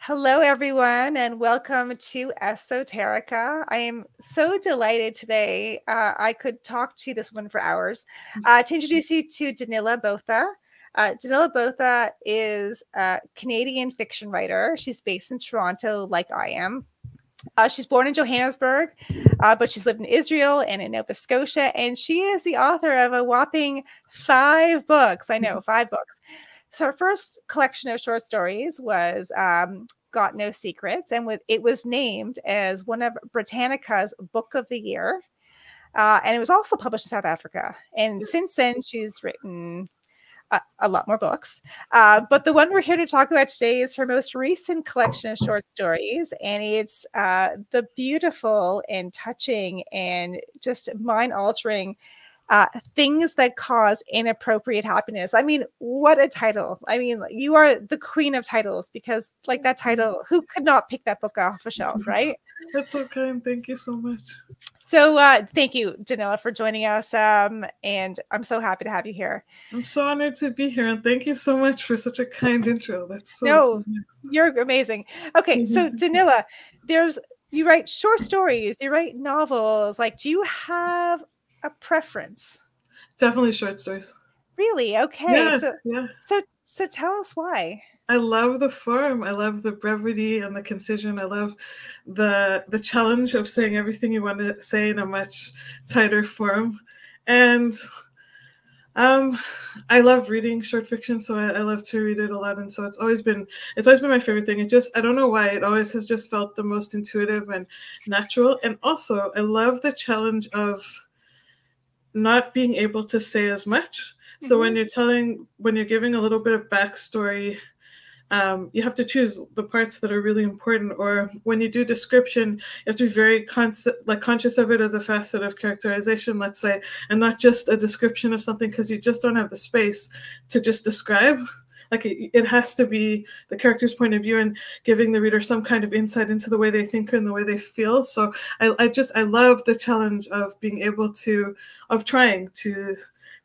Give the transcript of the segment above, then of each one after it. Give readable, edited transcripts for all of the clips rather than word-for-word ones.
Hello, everyone, and welcome to Esoterica. I am so delighted today. I could talk to this one for hours to introduce you to Danila Botha. Danila Botha is a Canadian fiction writer. She's based in Toronto, like I am. She's born in Johannesburg, but she's lived in Israel and in Nova Scotia, and she is the author of a whopping 5 books. I know, 5 books. So her first collection of short stories was Got No Secrets, and it was named as one of Britannica's Book of the Year. And it was also published in South Africa. And since then, she's written a lot more books. But the one we're here to talk about today is her most recent collection of short stories. And it's the beautiful and touching and just mind-altering Things That Cause Inappropriate Happiness. I mean, what a title. I mean, you are the queen of titles because like that title, who could not pick that book off a shelf, right? That's so kind. Thank you so much. So thank you, Danila, for joining us. And I'm so happy to have you here. I'm so honored to be here. And thank you so much for such a kind intro. That's so nice. You're amazing. Okay, so Danila, you write short stories, you write novels. Like, do you have a preference? Definitely short stories. Really? Okay. Yeah, So tell us why. I love the form. I love the brevity and the concision. I love the challenge of saying everything you want to say in a much tighter form. And I love reading short fiction, so I love to read it a lot. And so it's always been my favorite thing. I don't know why, it always has just felt the most intuitive and natural. And also I love the challenge of not being able to say as much. So when you're giving a little bit of backstory, you have to choose the parts that are really important. Or when you do description, you have to be very conscious of it as a facet of characterization, let's say, and not just a description of something, because you just don't have the space to just describe. Like it has to be the character's point of view and giving the reader some kind of insight into the way they think and the way they feel. So I love the challenge of being able of trying to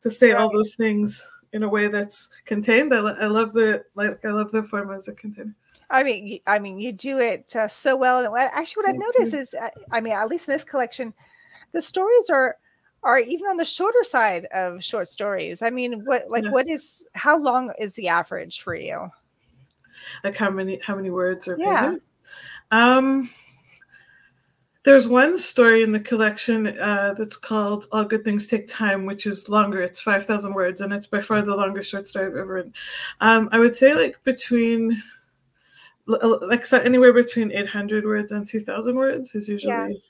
say all those things in a way that's contained. I love the form as a container. I mean, you do it so well. And actually, what I've noticed is, at least in this collection, the stories are even on the shorter side of short stories. I mean, how long is the average for you? Like how many words or pages? There's one story in the collection that's called All Good Things Take Time, which is longer. It's 5,000 words, and it's by far the longest short story I've ever written. I would say anywhere between 800 words and 2,000 words is usually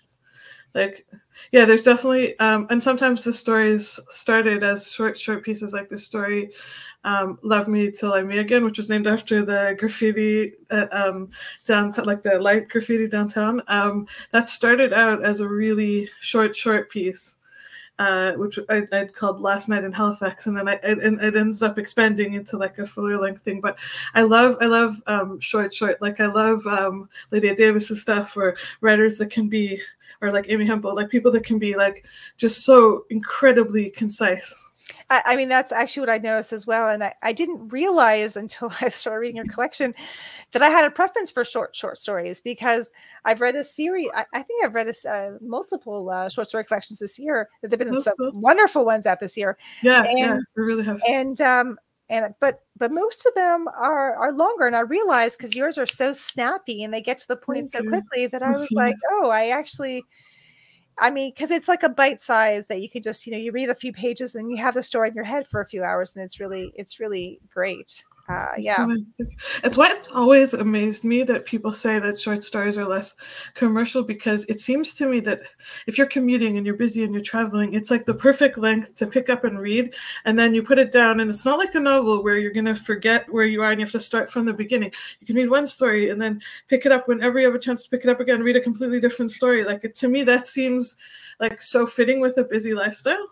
there's definitely and sometimes the stories started as short pieces, like the story Love Me Till I Meet Again, which was named after the graffiti downtown, like the light graffiti downtown. That started out as a really short piece, which I'd called Last Night in Halifax, and then it ended up expanding into like a fuller length thing. But I love short. Like I love Lydia Davis's stuff, or writers that can be, or like Amy Hempel, like people that can be like just so incredibly concise. I mean, that's actually what I noticed as well. And I didn't realize until I started reading your collection that I had a preference for short stories, because I've read a series. I think I've read multiple short story collections this year. There have been some wonderful ones out this year. Yeah, we really have. But most of them are longer. And I realized, because yours are so snappy and they get to the point so quickly, that I was like, because it's like a bite size that you can just, you read a few pages and you have the story in your head for a few hours, and it's really great. It's why it's always amazed me that people say that short stories are less commercial, because it seems to me that if you're commuting and you're busy and you're traveling, it's like the perfect length to pick up and read, and then you put it down, and it's not like a novel where you're going to forget where you are and you have to start from the beginning. You can read one story and then pick it up whenever you have a chance to pick it up again, read a completely different story. To me, that seems like so fitting with a busy lifestyle.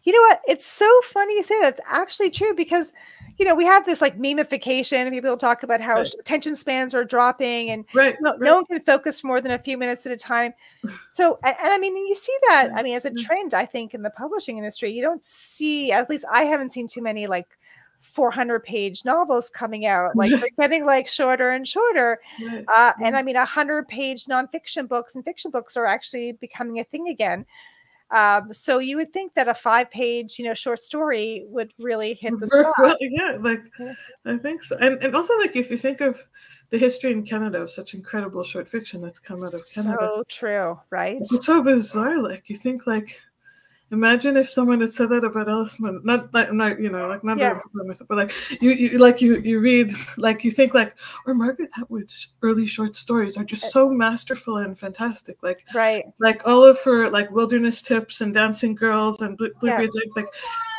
You know what? It's so funny you say that. It's actually true, because we have this like memification, and people talk about how attention spans are dropping, and no one can focus more than a few minutes at a time. So, and I mean, you see that, as a trend, I think, in the publishing industry. You don't see, at least I haven't seen too many like 400-page novels coming out. Like they're getting like shorter and shorter. And I mean, 100-page nonfiction books and fiction books are actually becoming a thing again. So you would think that a 5-page, short story would really hit the spot. Well, yeah, I think so. And also, like, if you think of the history in Canada of such incredible short fiction that's come out of Canada. So true, right? It's so bizarre. Like, you think, like, imagine if someone had said that about Alice Munro. Not myself, but like you read, like, you think like, or Margaret Atwood's early short stories are just so masterful and fantastic. Like, right, like all of her like Wilderness Tips and Dancing Girls and Bluebeard's Egg, like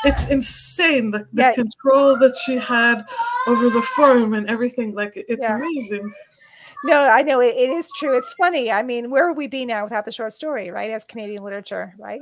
it's insane the control that she had over the form and everything. Like, it's amazing. No, I know it is true. It's funny. I mean, where would we be now without the short story, right? As Canadian literature, right?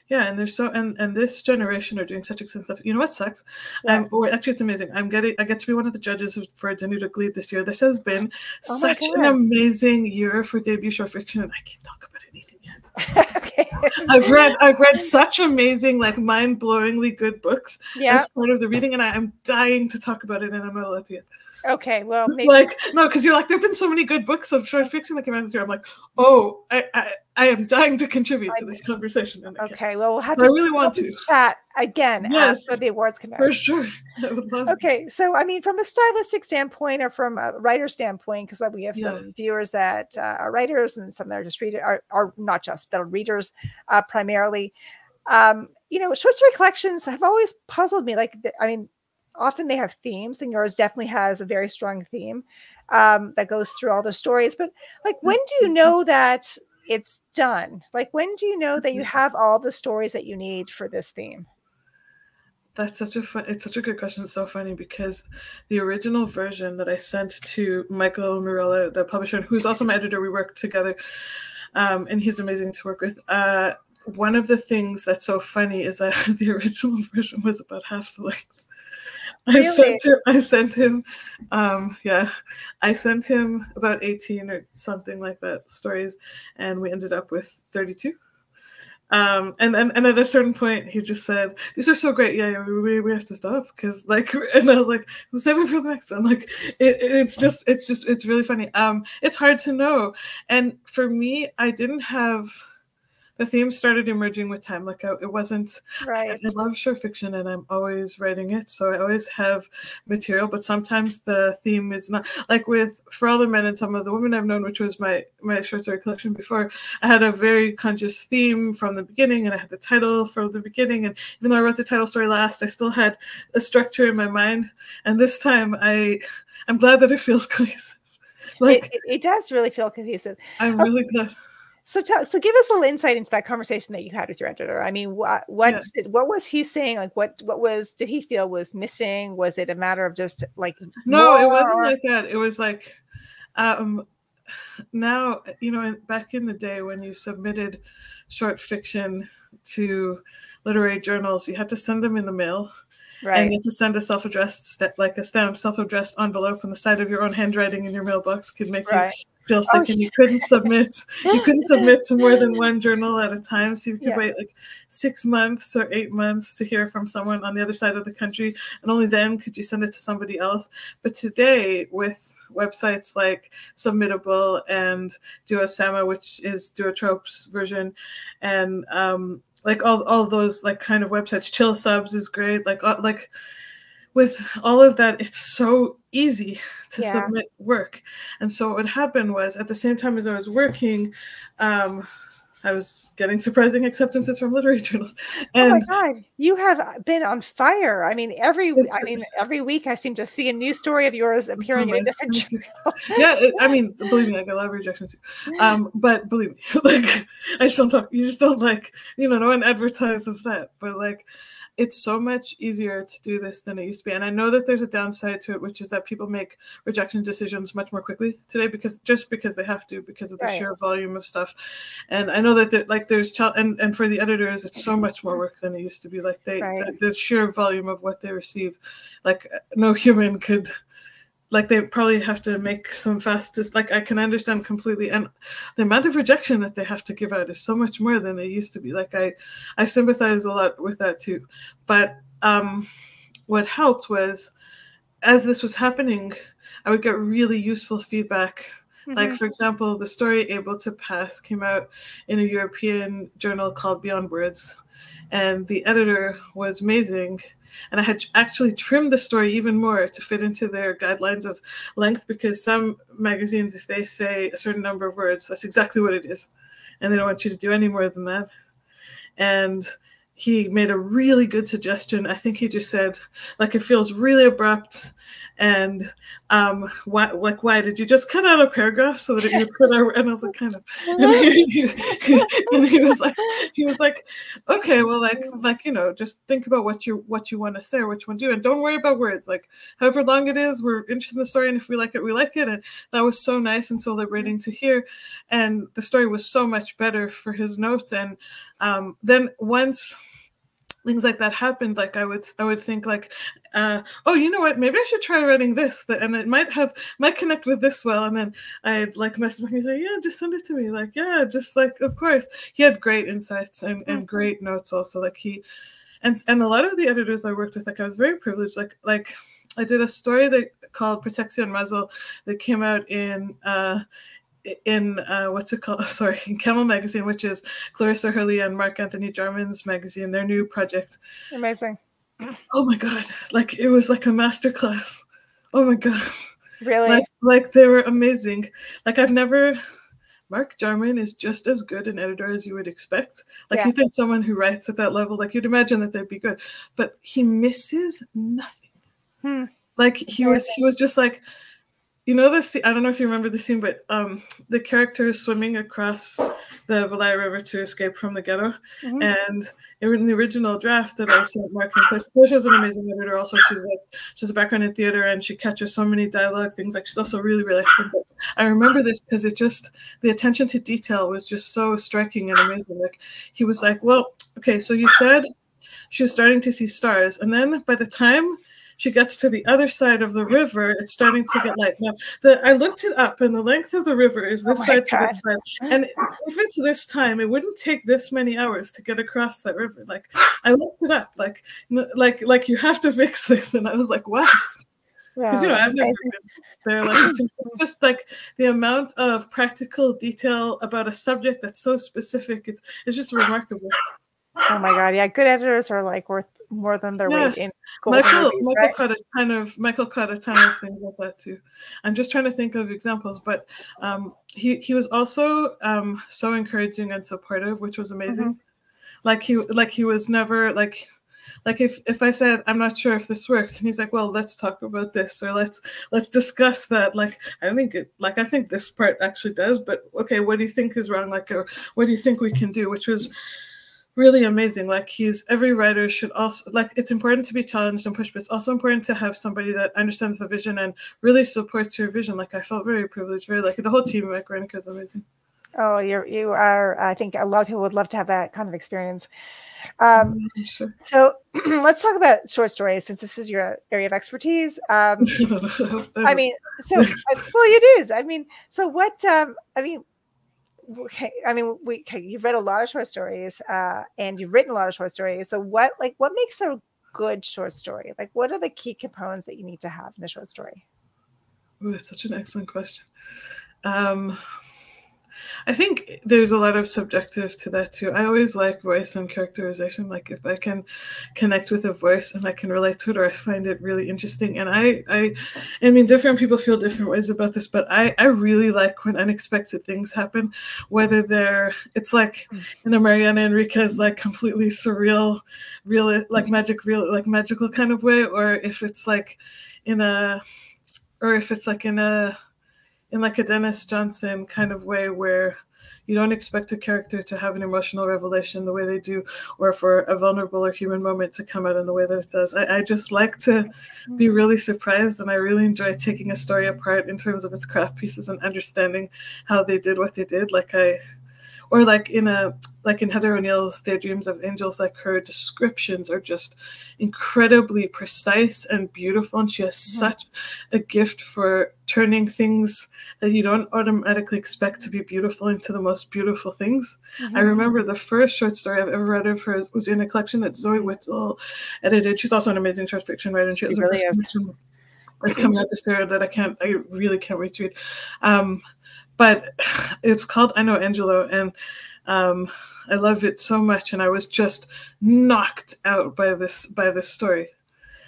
Yeah, and there's and this generation are doing such exciting stuff. You know what sucks? Actually, it's amazing. I get to be one of the judges for Danila Gleed this year. This has been such an amazing year for debut short fiction, and I can't talk about anything yet. Okay. I've read such amazing, like, mind-blowingly good books as part of the reading, and I'm dying to talk about it, and I'm not allowed to yet. Okay, well, maybe. Like, no, because you're like, there've been so many good books of short fiction that came out this year. I'm like, oh, I am dying to contribute to this conversation. And okay, well, we'll have to. I really want to chat again after the awards come out. For sure, I would love. Okay, so I mean, from a stylistic standpoint or from a writer standpoint, because we have some viewers that are writers and some that are just readers, are not just, but are readers primarily. Short story collections have always puzzled me. Like, I mean, often they have themes, and yours definitely has a very strong theme that goes through all the stories. But like, when do you know that it's done? Like, when do you know that you have all the stories that you need for this theme? That's it's such a good question. It's so funny because the original version that I sent to Michael Mirella, the publisher, and who's also my editor, we worked together, and he's amazing to work with. One of the things that's so funny is that the original version was about half the length. I sent him about 18 or something like that stories, and we ended up with 32. And at a certain point, he just said, "These are so great. Yeah, we have to stop because, like," and I was like, "Save it for the next one." Like, it's really funny. It's hard to know, and for me, I didn't have. The themes started emerging with time. Like, it wasn't. Right. I love short fiction, and I'm always writing it, so I always have material. But sometimes the theme is not. Like with For All the Men and Some of the Women I've Known, which was my short story collection before. I had a very conscious theme from the beginning, and I had the title from the beginning. And even though I wrote the title story last, I still had a structure in my mind. And this time, I'm glad that it feels cohesive. Like, it does really feel cohesive. I'm really glad. So give us a little insight into that conversation that you had with your editor. I mean, what was he saying? Like, what did he feel was missing? Was it a matter of just like, no, it wasn't like that. It was like, now, back in the day when you submitted short fiction to literary journals, you had to send them in the mail. Right. And you had to send a self-addressed, like a stamped self-addressed envelope on the side of your own handwriting in your mailbox could make you feel sick, and you couldn't submit to more than one journal at a time, so you could wait like 6 months or 8 months to hear from someone on the other side of the country, and only then could you send it to somebody else. But today, with websites like Submittable and Duosama, which is Duotrope's version, and like all those like kind of websites, Chill Subs is great, like with all of that, it's so easy to submit work. And so what happened was, at the same time as I was working, I was getting surprising acceptances from literary journals. And oh my God, you have been on fire. I mean, every week I seem to see a new story of yours appearing in a different journal. Yeah, I mean, believe me, I get a lot of rejections too. But believe me, like, I just don't talk. You just don't, like, no one advertises that. But like, it's so much easier to do this than it used to be. And I know that there's a downside to it, which is that people make rejection decisions much more quickly today because they have to, because of the sheer volume of stuff. And I know that and for the editors, it's so much more work than it used to be. Like, the sheer volume of what they receive, like, no human could. Like, they probably have to make some fastest, like, I can understand completely. And the amount of rejection that they have to give out is so much more than it used to be. Like, I sympathize a lot with that too. But what helped was, as this was happening, I would get really useful feedback. Like, for example, the story Able to Pass came out in a European journal called Beyond Words, and the editor was amazing. And I had actually trimmed the story even more to fit into their guidelines of length, because some magazines, if they say a certain number of words, that's exactly what it is. And they don't want you to do any more than that. And he made a really good suggestion. I think he just said, like, it feels really abrupt. And why did you just cut out a paragraph so that it would fit out? And I was like, kind of. And he was like, okay, well, like just think about what you want to say or what you want to do, and don't worry about words. Like, however long it is, we're interested in the story, and if we like it, we like it. And that was so nice and so liberating to hear. And the story was so much better for his notes. And then once things like that happened, like I would think like, oh, you know what, maybe I should try writing this, and it might connect with this well. And then I'd like message him and say, yeah, just send it to me. Like, yeah, just like, of course. He had great insights and great notes also. Like and a lot of the editors I worked with, like I was very privileged. Like I did a story called Protection Muzzle that came out in what's it called? Sorry, in Camel magazine, which is Clarissa Hurley and Mark Anthony Jarman's magazine, their new project. Amazing. Oh my God. Like, it was like a masterclass. Oh my God. Really? Like they were amazing. Like, Mark Jarman is just as good an editor as you would expect. Like, you think someone who writes at that level, like, you'd imagine that they'd be good, but he misses nothing. Like, he was just like, you know, this, I don't know if you remember the scene, but the character is swimming across the Valais River to escape from the ghetto. And in the original draft that I sent Mark and Claire's an amazing editor. Also, she's a background in theater, and she catches so many dialogue things. Like, she's also really, really excellent. But I remember this because the attention to detail was just so striking and amazing. Like, he was like, well, okay, so you said she was starting to see stars, and then by the time she gets to the other side of the river, it's starting to get light. Now, I looked it up, and the length of the river is this side to this side. And if it's this time, it wouldn't take this many hours to get across that river. Like, I looked it up, like you have to fix this. And I was like, wow. Because, I've never been there. Like, it's just like the amount of practical detail about a subject that's so specific. It's just remarkable. Oh my God. Yeah. Good editors are like worth more than their weight in gold. Michael caught a ton of things like that too. I'm just trying to think of examples, but he was also so encouraging and supportive, which was amazing. Like he was never like if I said, I'm not sure if this works, and he's like, well, let's talk about this, or let's discuss that. Like, I think this part actually does, but okay, what do you think is wrong? Like, or what do you think we can do? Which was really amazing. Like, every writer should also, like, it's important to be challenged and pushed, but it's also important to have somebody that understands the vision and really supports your vision. Like, I felt very privileged, very lucky. The whole team at Guernica is amazing. Oh, you are. I think a lot of people would love to have that kind of experience. Sure. So let's talk about short stories, since this is your area of expertise. I mean, so well, it is. I mean, so what? You've read a lot of short stories, and you've written a lot of short stories. So what makes a good short story? Like, what are the key components that you need to have in a short story? Oh, that's such an excellent question. I think there's a lot of subjective to that too. I always like voice and characterization. Like, if I can connect with a voice and I can relate to it, or I find it really interesting. And I mean, different people feel different ways about this, but I really like when unexpected things happen, whether it's like in a Mariana Enriquez, like completely surreal, real, like magical kind of way, or if it's like in a Dennis Johnson kind of way, where you don't expect a character to have an emotional revelation the way they do, or for a vulnerable or human moment to come out in the way that it does. I just like to be really surprised, and I really enjoy taking a story apart in terms of its craft pieces and understanding how they did what they did. Like in like in Heather O'Neill's Daydreams of Angels, like her descriptions are just incredibly precise and beautiful, and she has such a gift for turning things that you don't automatically expect to be beautiful into the most beautiful things. I remember the first short story I've ever read of hers was in a collection that Zoe Whittle edited. She's also an amazing short fiction writer, and she has a first collection that's coming out this year that I really can't wait to read. But it's called I Know Angelo, and I love it so much, and I was just knocked out by this story.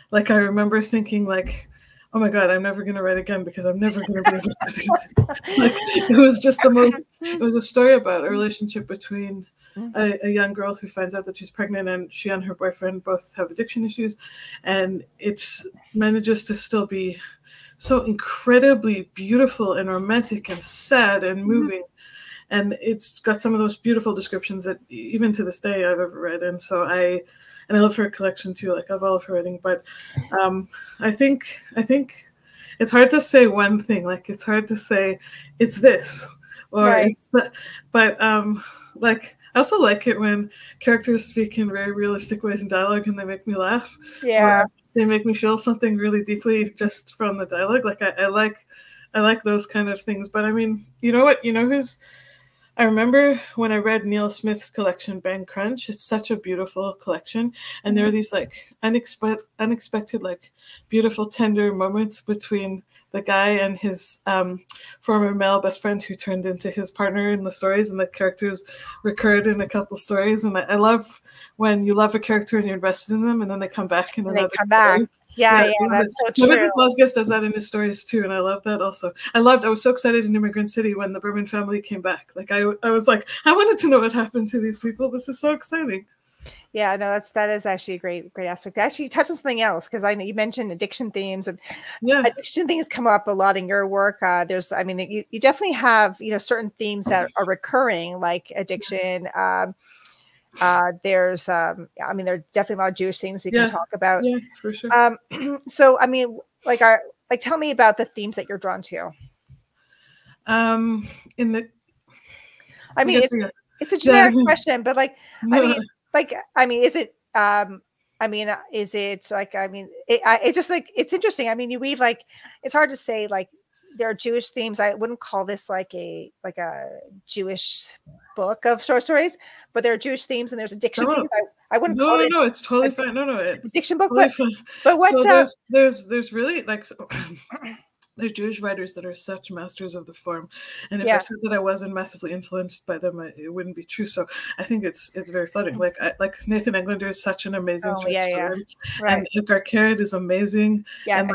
Like, I remember thinking, like, oh my God, I'm never going to write again because I'm never going to be able to do that. Like, it was just it was a story about a relationship between a young girl who finds out that she's pregnant, and she and her boyfriend both have addiction issues, and it manages to still be so incredibly beautiful and romantic and sad and moving. And it's got some of those beautiful descriptions that even to this day I've ever read. And so I love her collection too, like of all of her writing. But I think it's hard to say one thing. Like, it's hard to say it's this or it's that. But like, I also like it when characters speak in very realistic ways in dialogue and they make me laugh. Yeah. They make me feel something really deeply just from the dialogue. Like, I like those kind of things. But I mean, you know what? You know who's... I remember when I read Neil Smith's collection, Bang Crunch. It's such a beautiful collection. And there are these like unexpected, like beautiful, tender moments between the guy and his former male best friend who turned into his partner in the stories, and the characters recurred in a couple stories. And I love when you love a character and you're invested in them, and then they come back in another story. Yeah, that's so true. Levitas Mosgis does that in his stories too, and I love that also. I was so excited in Immigrant City when the Berman family came back. Like, I was like, I wanted to know what happened to these people. This is so exciting. Yeah, no, that is actually a great aspect. Actually, you touched on something else, because I know you mentioned addiction themes, and addiction things come up a lot in your work. You definitely have, certain themes that are recurring, like addiction. There are definitely a lot of Jewish things we can talk about. Yeah, for sure. So, I mean, tell me about the themes that you're drawn to. It's a generic question, but it's interesting. I mean, you weave, it's hard to say, there are Jewish themes. I wouldn't call this like a Jewish book of short stories, but there are Jewish themes, and there's addiction themes. I wouldn't call it. No, it's totally fine. No, it's addiction book. Totally but what? So there's really there's Jewish writers that are such masters of the form, and if I said that I wasn't massively influenced by them, it wouldn't be true. So I think it's very flattering. Like Nathan Englander is such an amazing short story, and Edgar Carrot is amazing, and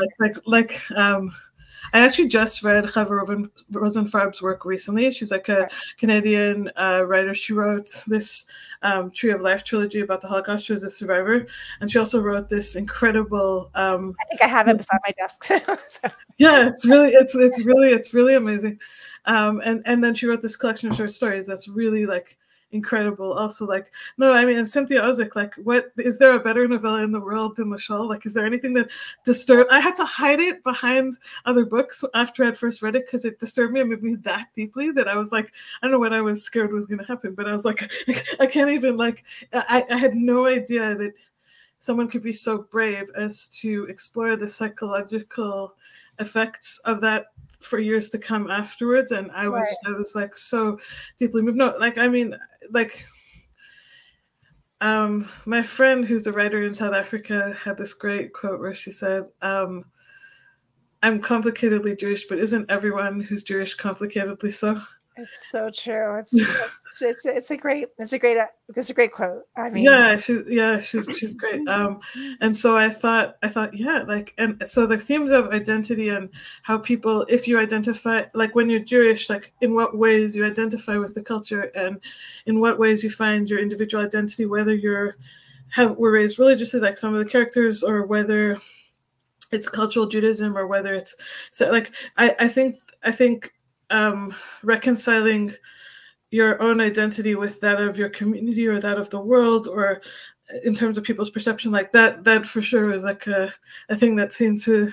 I actually just read Chava Rosenfarb's work recently. She's like a Canadian writer. She wrote this Tree of Life trilogy about the Holocaust. She was a survivor, and she also wrote this incredible. I think I have it beside my desk. Yeah, it's really amazing. And then she wrote this collection of short stories that's really incredible. Also, Cynthia Ozick, what is there a better novella in the world than The Shawl? Is there anything that disturbed? I had to hide it behind other books after I'd first read it because it disturbed me and moved me that deeply that I was I don't know what I was scared was going to happen, but I was I can't even I had no idea that someone could be so brave as to explore the psychological effects of that for years to come afterwards, and I was so deeply moved. No, my friend who's a writer in South Africa had this great quote where she said, "I'm complicatedly Jewish, but isn't everyone who's Jewish complicatedly so?" It's so true. It's a great quote. I mean, she's great. And so I thought, and so the themes of identity and how people, if you identify, when you're Jewish, in what ways you identify with the culture and in what ways you find your individual identity, whether were raised religiously, like some of the characters, or whether it's cultural Judaism, or whether it's I think reconciling your own identity with that of your community or that of the world, or in terms of people's perception, that for sure is a thing that seemed to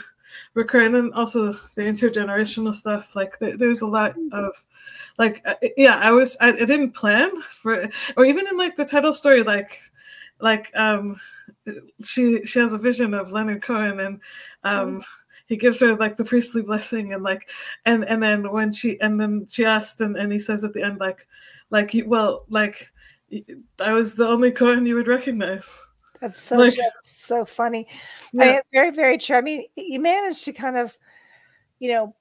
recurrent, and also the intergenerational stuff. Like there's a lot of like yeah, I didn't plan for it. Or even in like the title story, like she has a vision of Leonard Cohen, and he gives her like the priestly blessing, and like and then when she asked, and he says at the end like I was the only Cohen you would recognize. That's so funny. Yeah. I mean, it's very, very true. I mean, you managed to kind of,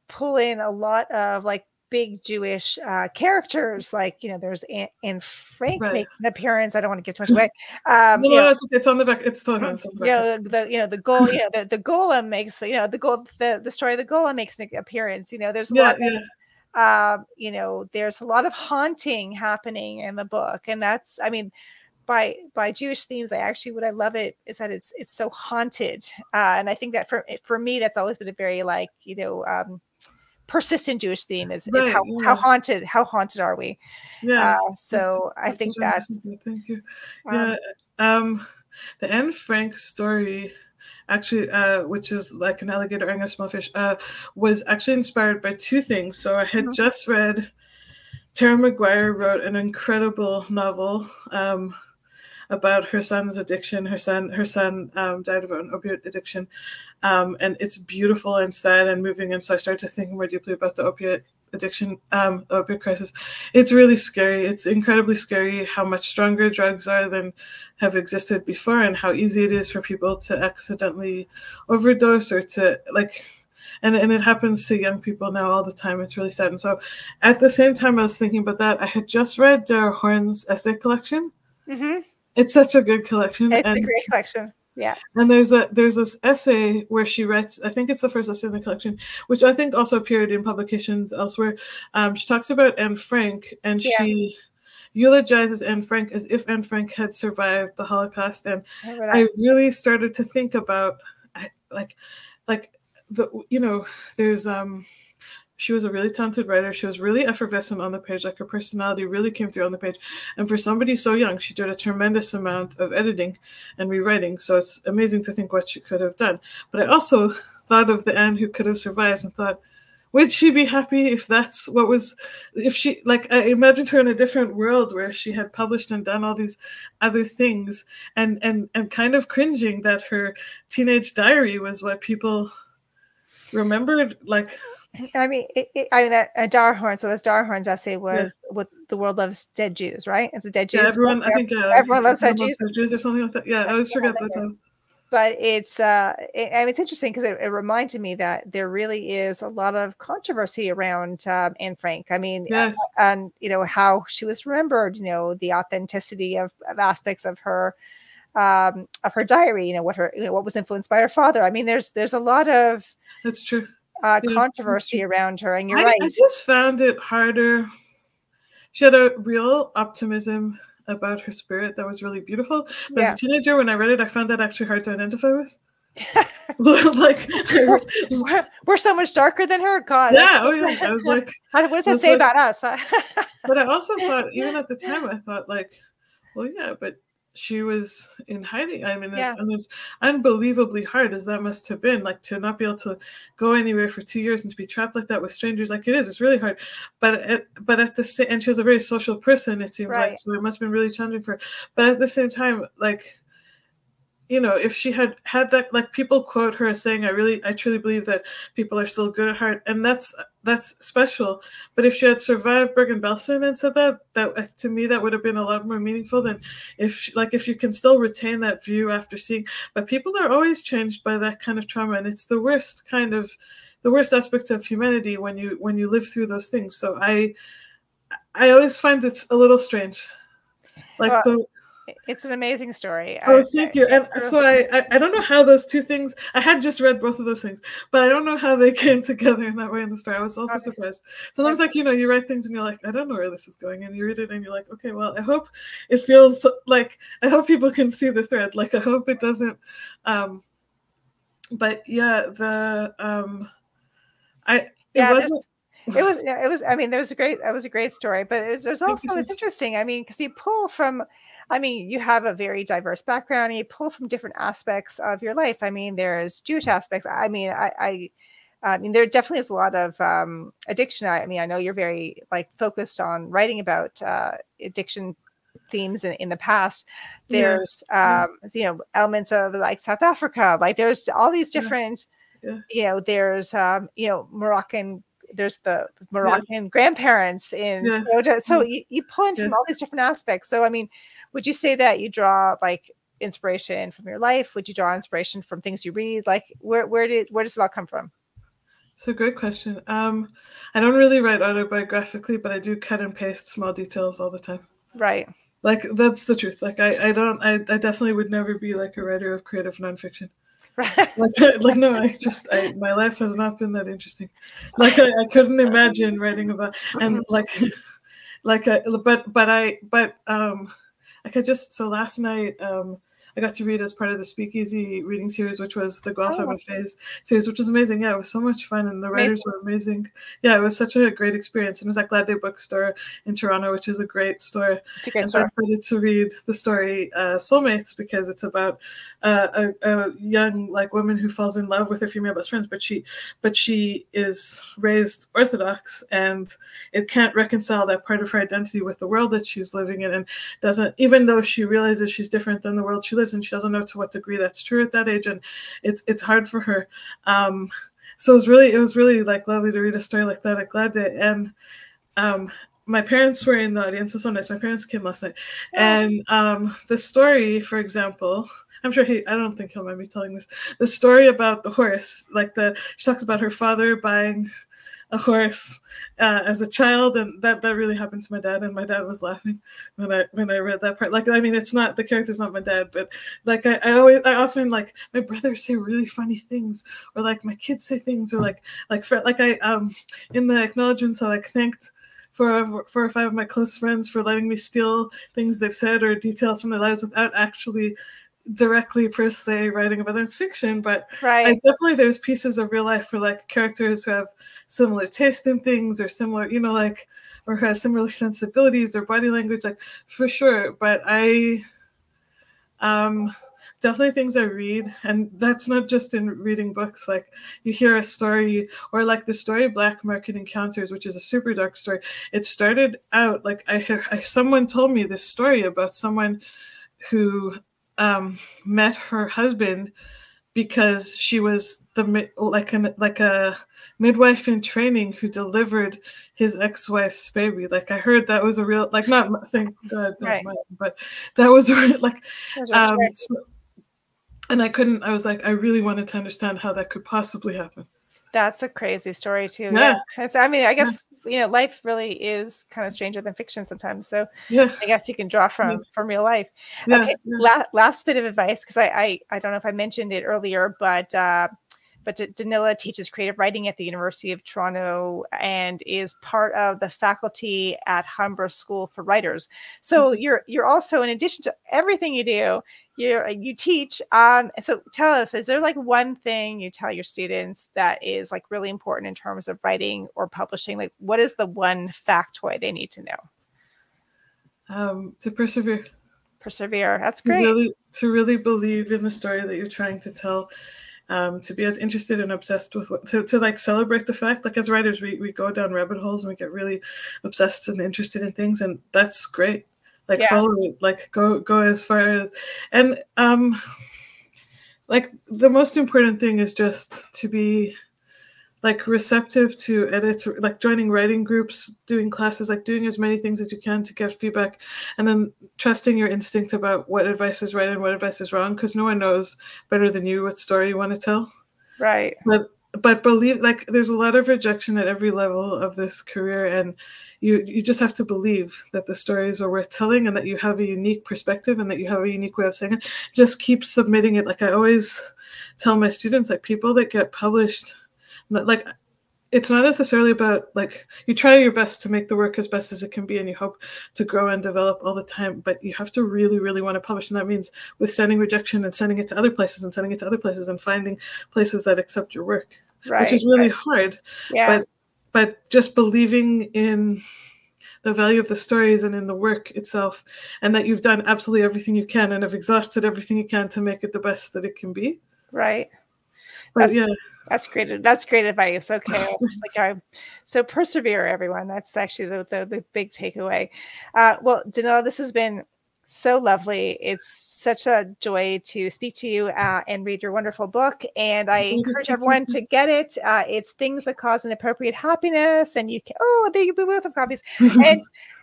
pull in a lot of like big Jewish characters. Like, there's Anne Frank makes an appearance. I don't want to give too much away. No, it's on the back. It's still on the back. The goal. The golem makes. The story of the golem makes an appearance. There's a lot. There's a lot of haunting happening in the book, and that's. I mean, by Jewish themes, what I love it is that it's so haunted, and I think that for me that's always been a very persistent Jewish theme is how haunted are we? Yeah. So I think that's thank you. The Anne Frank story, actually, which is like an alligator eating a small fish, was actually inspired by two things. So I had just read Tara Maguire wrote an incredible novel about her son's addiction. Her son died of an opioid addiction, and it's beautiful and sad and moving. And so I started to think more deeply about the opioid addiction, opioid crisis. It's really scary. It's incredibly scary how much stronger drugs are than have existed before, and how easy it is for people to accidentally overdose or to and it happens to young people now all the time. It's really sad. And so at the same time I was thinking about that, I had just read Dara Horn's essay collection. It's such a good collection. It's a great collection. Yeah. And there's this essay where she writes, I think it's the first essay in the collection, which I think also appeared in publications elsewhere. She talks about Anne Frank, and she eulogizes Anne Frank as if Anne Frank had survived the Holocaust. And I really started to think about there's she was a really talented writer. She was really effervescent on the page. Like, her personality really came through on the page. And for somebody so young, she did a tremendous amount of editing and rewriting. So it's amazing to think what she could have done. But I also thought of the Anne who could have survived and thought, would she be happy if that's what was, if she, I imagined her in a different world where she had published and done all these other things, and kind of cringing that her teenage diary was what people remembered. I mean, Dara Horn. So that's Dara Horn's essay was "What the World Loves Dead Jews," right? It's a dead Jews. Everyone, I think everyone loves dead Jews or something like that. Yeah, I always forget that. But it's interesting because it reminded me that there really is a lot of controversy around Anne Frank. I mean, and how she was remembered. The authenticity of aspects of her diary. What was influenced by her father. I mean, there's a lot of that's true. Controversy around her, and you're right. I just found it harder. She had a real optimism about her spirit that was really beautiful. But as a teenager, when I read it, I found that actually hard to identify with. We're so much darker than her. God. Yeah. Oh yeah. I was like, what does that say about us? But I also thought, even at the time, I thought well, yeah, but she was in hiding. I mean, it's unbelievably hard as that must have been, to not be able to go anywhere for 2 years and to be trapped like that with strangers. It's really hard. But at the same, and she was a very social person, it seems like, so it must have been really challenging for her. But at the same time, if she had that, people quote her as saying, I truly believe that people are still good at heart, and that's special. But if she had survived Bergen-Belsen and said that to me, that would have been a lot more meaningful than if you can still retain that view after seeing. But people are always changed by that kind of trauma, and it's the worst aspect of humanity when you live through those things. So I always find it a little strange, it's an amazing story. Oh, thank you. And so I don't know how those two things, I had just read both of those things, but I don't know how they came together in that way in the story. I was also surprised. Sometimes you write things and you're like, I don't know where this is going. And you read it and you're like, okay, well, I hope it feels like, I hope people can see the thread. I hope it doesn't. But yeah, it was, I mean, that was a great story, but there's also, it's interesting. I mean, because you pull from, I mean, you have a very diverse background and you pull from different aspects of your life. I mean, there's Jewish aspects. I mean, I mean, there definitely is a lot of addiction. I mean, I know you're very like focused on writing about addiction themes in the past. There's you know, elements of like South Africa, like there's all these different you know, there's you know, Moroccan, there's the Moroccan grandparents in so you pull in from all these different aspects. So I mean, would you say that you draw like inspiration from your life? Would you draw inspiration from things you read? Like where does it all come from? It's a great question. I don't really write autobiographically, but I do cut and paste small details all the time. Right. Like that's the truth. Like I definitely would never be like a writer of creative nonfiction. Right. Like no, my life has not been that interesting. Like I couldn't imagine writing about and like I just so last night I got to read as part of the Speakeasy reading series, which was the Botha series, which was amazing. Yeah, it was so much fun, and the writers were amazing. Yeah, it was such a great experience. It was at Glad Day Bookstore in Toronto, which is a great store. It's a great store. So I started to read the story Soulmates, because it's about a young like woman who falls in love with her female best friends, but she is raised Orthodox, and it can't reconcile that part of her identity with the world that she's living in, and doesn't, even though she realizes she's different than the world she lives, and she doesn't know to what degree that's true at that age, and it's hard for her. So it was really like lovely to read a story like that at Glad Day. And my parents were in the audience. It was so nice. My parents came last night, and the story, for example, I'm sure I don't think he'll mind me telling this. The story about the horse, she talks about her father buying a horse as a child, and that really happened to my dad, and my dad was laughing when I read that part. Like, I mean, it's not, the character's not my dad, but like I often, like, my brothers say really funny things, or like my kids say things, or like I in the acknowledgements I like thanked 4 or 5 of my close friends for letting me steal things they've said or details from their lives without actually directly per se writing about it's fiction, but definitely there's pieces of real life for like characters who have similar taste in things, or similar, you know, like, or who have similar sensibilities or body language, like, for sure. But I definitely things I read, and that's not just in reading books. Like, you hear a story, or like the story Black Market Encounters, which is a super dark story. It started out like someone told me this story about someone who met her husband because she was like a midwife in training who delivered his ex-wife's baby. Like, I heard that was a real, like, not, thank God, not mine, but that was a real, like, and I was like, I really wanted to understand how that could possibly happen. That's a crazy story too. Yeah. I mean, I guess, you know, life really is kind of stranger than fiction sometimes. So I guess you can draw from real life. Okay. Last bit of advice, because I don't know if I mentioned it earlier, but Danila teaches creative writing at the University of Toronto and is part of the faculty at Humber School for Writers. So you're also, in addition to everything you do, you teach. So tell us, is there like one thing you tell your students that is like really important in terms of writing or publishing? Like, what is the one factoid they need to know? To persevere. Persevere. That's great. To really believe in the story that you're trying to tell. To be as interested and obsessed with to like celebrate the fact, like, as writers, we go down rabbit holes and we get really obsessed and interested in things, and that's great. Like, follow it, like, go as far as, and like, the most important thing is just to be like receptive to edits, like joining writing groups, doing classes, like doing as many things as you can to get feedback, and then trusting your instinct about what advice is right and what advice is wrong, because no one knows better than you what story you want to tell. Right. But believe, like, there's a lot of rejection at every level of this career, and you just have to believe that the stories are worth telling, and that you have a unique perspective, and that you have a unique way of saying it. Just keep submitting it. Like, I always tell my students, like, people that get published, like, it's not necessarily about, like, you try your best to make the work as best as it can be, and you hope to grow and develop all the time, but you have to really, really want to publish. And that means withstanding rejection and sending it to other places and sending it to other places and finding places that accept your work, which is really hard. But just believing in the value of the stories and in the work itself, and that you've done absolutely everything you can and have exhausted everything you can to make it the best that it can be. Right. But yeah. That's great. That's great advice. Okay. So persevere, everyone. That's actually the big takeaway. Well, Danila, this has been so lovely. It's such a joy to speak to you and read your wonderful book. And I encourage everyone to get it. It's Things That Cause Inappropriate Happiness. And you can, we both have copies.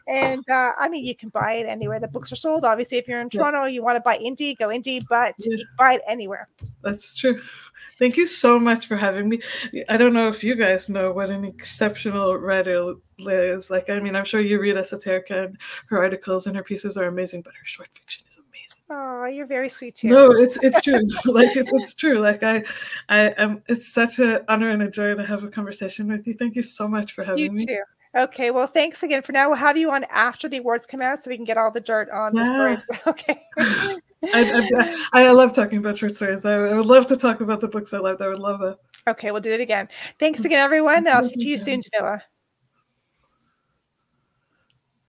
And I mean, you can buy it anywhere the books are sold. Obviously, if you're in Toronto, you want to buy indie, go indie, but you can buy it anywhere. That's true. Thank you so much for having me. I don't know if you guys know what an exceptional writer Leah is. Like, I mean, I'm sure you read Esoterica, and her articles and her pieces are amazing, but her short fiction is amazing. Oh, you're very sweet too. No, it's true. Like it's true. Like I am. It's such an honor and a joy to have a conversation with you. Thank you so much for having me. You too. Okay, well, thanks again. For now, we'll have you on after the awards come out so we can get all the dirt on the stories. Okay. I love talking about short stories. I would love to talk about the books I loved. I would love that. Okay, we'll do it again. Thanks again, everyone. I'll see you soon, Danila.